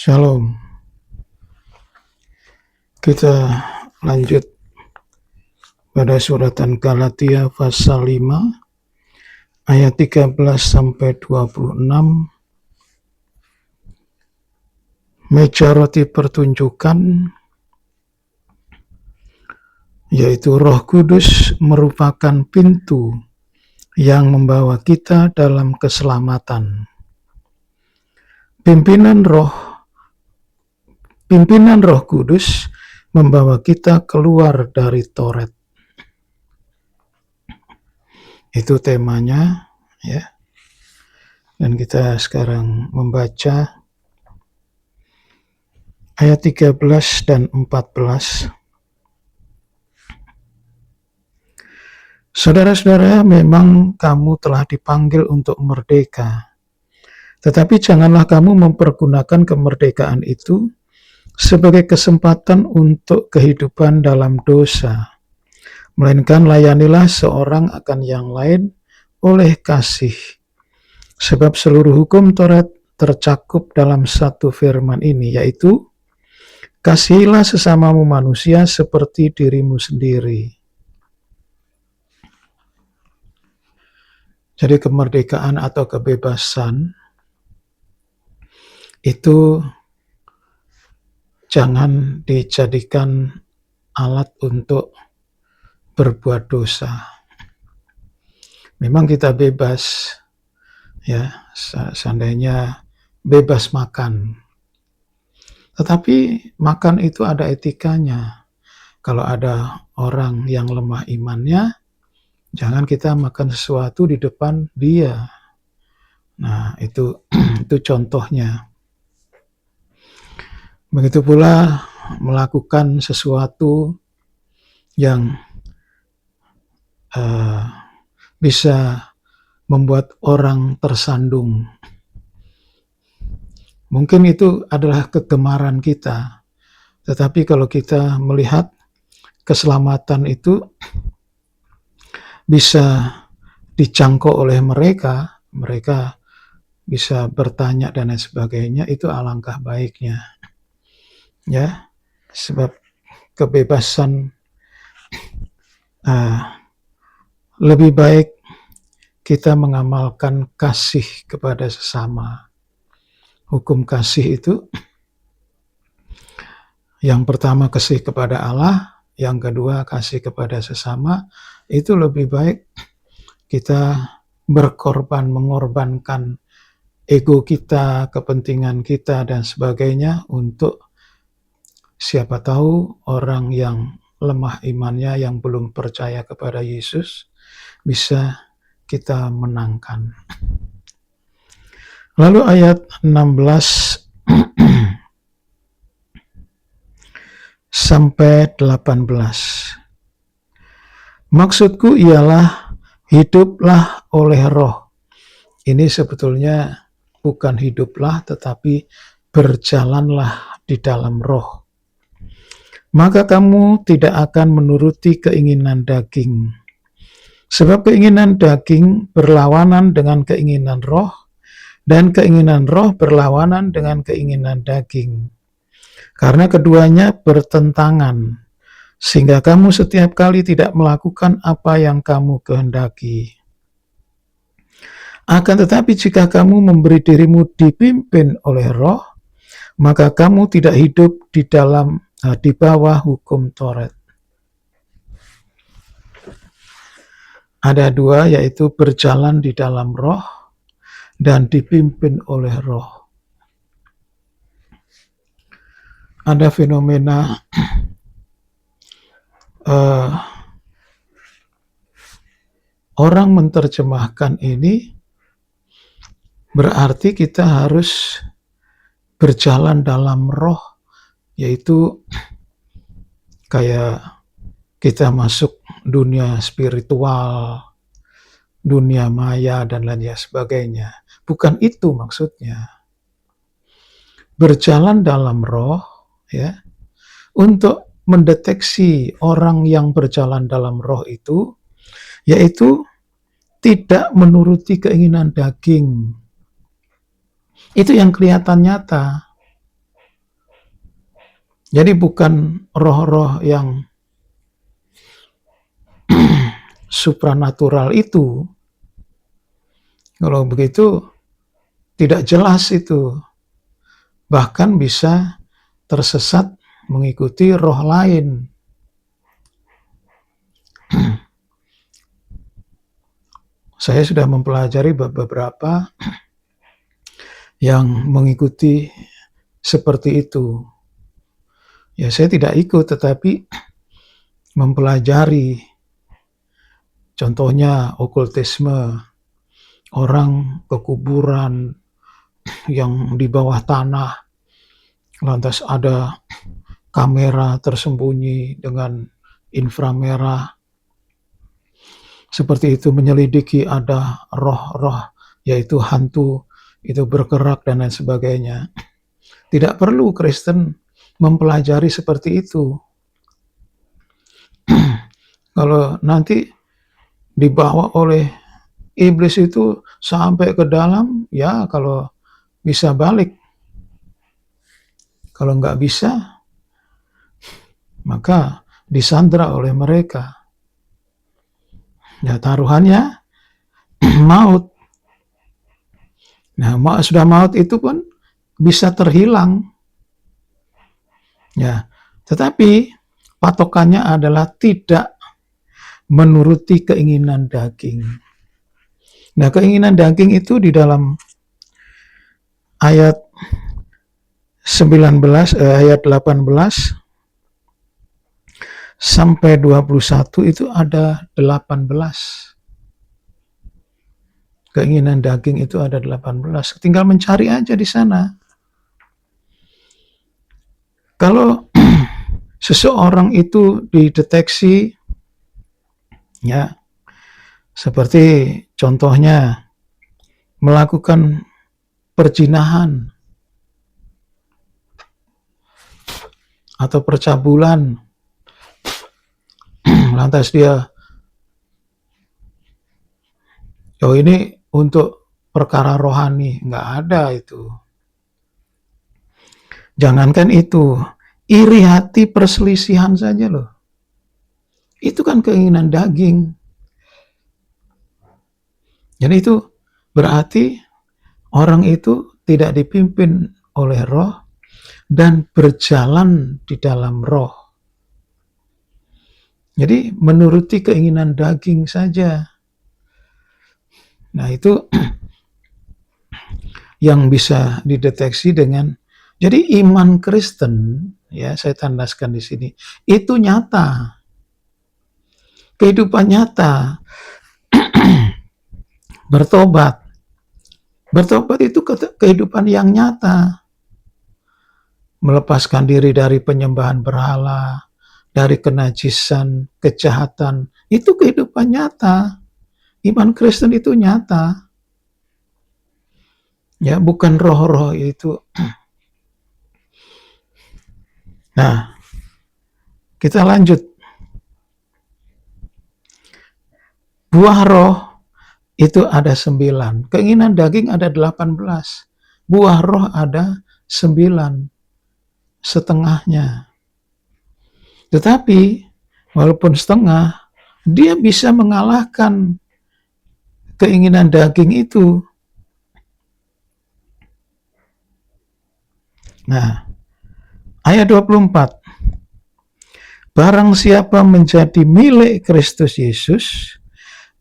Shalom. Kita lanjut pada suratan Galatia pasal 5 ayat 13 sampai 26. Meja roti pertunjukan, yaitu Roh Kudus merupakan pintu yang membawa kita dalam keselamatan. Pimpinan Roh Kudus membawa kita keluar dari Toret. Itu temanya, ya. Dan kita sekarang membaca ayat 13 dan 14. Saudara-saudara, memang kamu telah dipanggil untuk merdeka. Tetapi janganlah kamu mempergunakan kemerdekaan itu sebagai kesempatan untuk kehidupan dalam dosa, melainkan layanilah seorang akan yang lain oleh kasih. Sebab seluruh hukum Taurat tercakup dalam satu firman ini, yaitu kasihilah sesamamu manusia seperti dirimu sendiri. Jadi kemerdekaan atau kebebasan itu jangan dijadikan alat untuk berbuat dosa. Memang kita bebas, ya, seandainya bebas makan. Tetapi makan itu ada etikanya. Kalau ada orang yang lemah imannya, jangan kita makan sesuatu di depan dia. Nah, itu contohnya. Begitu pula melakukan sesuatu yang bisa membuat orang tersandung. Mungkin itu adalah kegemaran kita, tetapi kalau kita melihat keselamatan itu bisa dijangkau oleh mereka bisa bertanya dan lain sebagainya, itu alangkah baiknya. Ya, sebab kebebasan lebih baik kita mengamalkan kasih kepada sesama. Hukum kasih itu yang pertama kasih kepada Allah, yang kedua kasih kepada sesama. Itu lebih baik kita mengorbankan ego kita, kepentingan kita dan sebagainya untuk siapa tahu orang yang lemah imannya, yang belum percaya kepada Yesus, bisa kita menangkan. Lalu ayat 16 sampai 18. Maksudku ialah hiduplah oleh roh. Ini sebetulnya bukan hiduplah, tetapi berjalanlah di dalam roh. Maka kamu tidak akan menuruti keinginan daging. Sebab keinginan daging berlawanan dengan keinginan roh, dan keinginan roh berlawanan dengan keinginan daging. Karena keduanya bertentangan, sehingga kamu setiap kali tidak melakukan apa yang kamu kehendaki. Akan tetapi jika kamu memberi dirimu dipimpin oleh roh, maka kamu tidak hidup di bawah hukum Taurat. Ada dua, yaitu berjalan di dalam roh dan dipimpin oleh roh. Ada fenomena orang menerjemahkan ini berarti kita harus berjalan dalam roh, yaitu kayak kita masuk dunia spiritual, dunia maya dan lain sebagainya. Bukan itu maksudnya. Berjalan dalam roh, ya, untuk mendeteksi orang yang berjalan dalam roh itu, yaitu tidak menuruti keinginan daging. Itu yang kelihatan nyata. Jadi bukan roh-roh yang supranatural itu. Kalau begitu tidak jelas itu. Bahkan bisa tersesat mengikuti roh lain. Saya sudah mempelajari beberapa yang mengikuti seperti itu. Ya, saya tidak ikut, tetapi mempelajari. Contohnya okultisme, orang ke kuburan yang di bawah tanah, lantas ada kamera tersembunyi dengan inframerah. Seperti itu, menyelidiki ada roh-roh, yaitu hantu, itu bergerak dan lain sebagainya. Tidak perlu Kristen mempelajari seperti itu. Kalau nanti dibawa oleh iblis itu sampai ke dalam, ya kalau bisa balik. Kalau nggak bisa, maka disandra oleh mereka. Ya, taruhannya maut. Nah, sudah maut itu pun bisa terhilang. Ya, tetapi patokannya adalah tidak menuruti keinginan daging. Nah, keinginan daging itu di dalam ayat 18 sampai 21 itu ada 18. Keinginan daging itu ada 18. Tinggal mencari aja di sana. Kalau seseorang itu dideteksi, ya, seperti contohnya melakukan perzinahan atau percabulan, lantas dia, oh ini untuk perkara rohani, nggak ada itu. Jangankan itu, iri hati perselisihan saja loh. Itu kan keinginan daging. Jadi itu berarti orang itu tidak dipimpin oleh roh dan berjalan di dalam roh. Jadi menuruti keinginan daging saja. Nah, itu yang bisa dideteksi dengan, jadi iman Kristen, ya saya tandaskan di sini, itu nyata. Kehidupan nyata. Bertobat. Bertobat itu kehidupan yang nyata. Melepaskan diri dari penyembahan berhala, dari kenajisan, kejahatan, itu kehidupan nyata. Iman Kristen itu nyata. Ya, bukan roh-roh itu. Nah, kita lanjut. Buah roh itu ada 9. Keinginan daging ada 18. Buah roh ada 9. Setengahnya. Tetapi, walaupun setengah, dia bisa mengalahkan keinginan daging itu. Nah, ayat 24. Barang siapa menjadi milik Kristus Yesus,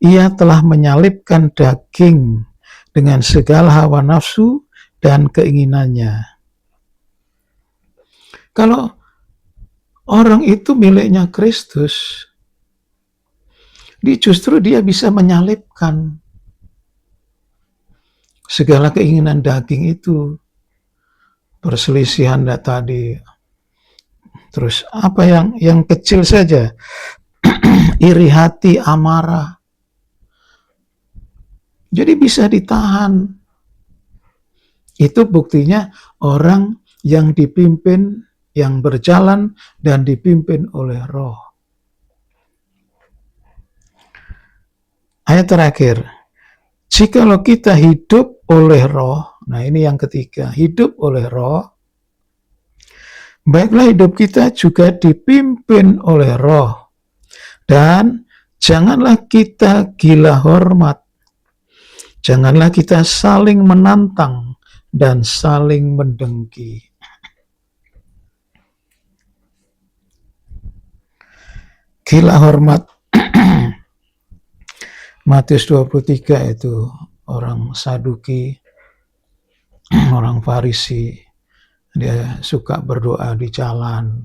ia telah menyalibkan daging dengan segala hawa nafsu dan keinginannya. Kalau orang itu miliknya Kristus, justru dia bisa menyalibkan segala keinginan daging itu. Perselisihan tadi. Terus apa yang kecil saja. Iri hati, amarah. Jadi bisa ditahan. Itu buktinya orang yang dipimpin, yang berjalan dan dipimpin oleh roh. Ayat terakhir. Jikalau kita hidup oleh roh, nah ini yang ketiga, hidup oleh roh, baiklah hidup kita juga dipimpin oleh Roh. Dan janganlah kita gila hormat. Janganlah kita saling menantang dan saling mendengki. Gila hormat. Matius 23 itu orang Saduki, orang Farisi, dia suka berdoa di jalan.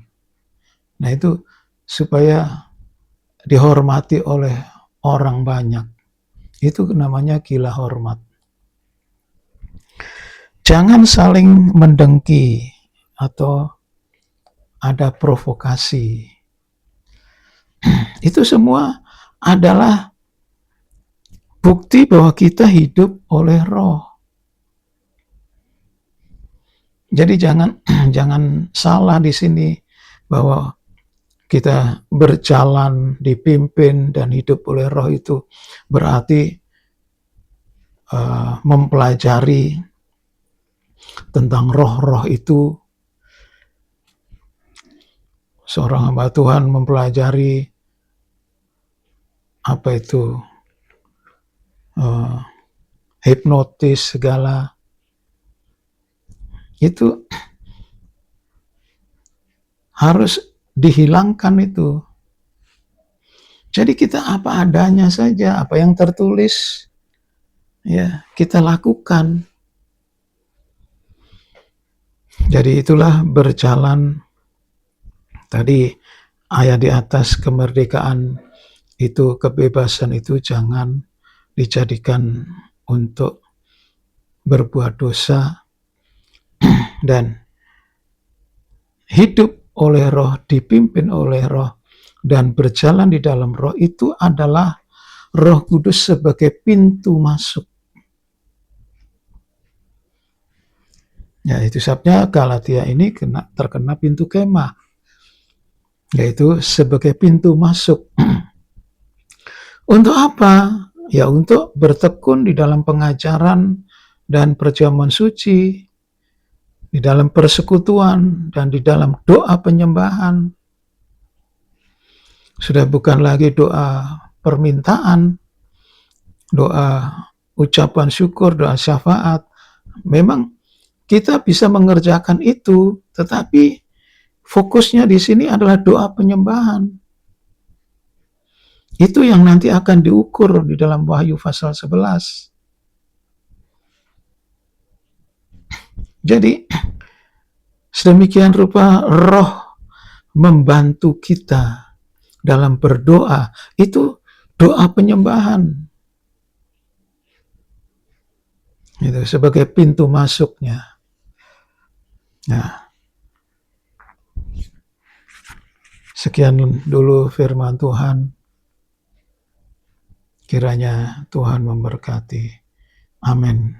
Nah itu supaya dihormati oleh orang banyak. Itu namanya gila hormat. Jangan saling mendengki atau ada provokasi. Itu semua adalah bukti bahwa kita hidup oleh Roh. Jadi jangan salah di sini bahwa kita berjalan, dipimpin dan hidup oleh Roh itu berarti mempelajari tentang roh-roh itu. Seorang hamba Tuhan mempelajari apa itu hipnotis segala. Itu harus dihilangkan itu. Jadi kita apa adanya saja, apa yang tertulis, ya kita lakukan. Jadi itulah berjalan. Tadi ayat di atas kemerdekaan itu, kebebasan itu jangan dijadikan untuk berbuat dosa, dan hidup oleh Roh, dipimpin oleh Roh, dan berjalan di dalam Roh itu adalah Roh Kudus sebagai pintu masuk. Ya, itu sebabnya Galatia ini terkena pintu kemah, yaitu sebagai pintu masuk. Untuk apa? Ya untuk bertekun di dalam pengajaran dan perjamuan suci, di dalam persekutuan, dan di dalam doa penyembahan. Sudah bukan lagi doa permintaan, doa ucapan syukur, doa syafaat. Memang kita bisa mengerjakan itu, tetapi fokusnya di sini adalah doa penyembahan. Itu yang nanti akan diukur di dalam Wahyu pasal 11. Jadi, sedemikian rupa Roh membantu kita dalam berdoa. Itu doa penyembahan. Itu sebagai pintu masuknya. Nah, sekian dulu firman Tuhan. Kiranya Tuhan memberkati. Amin.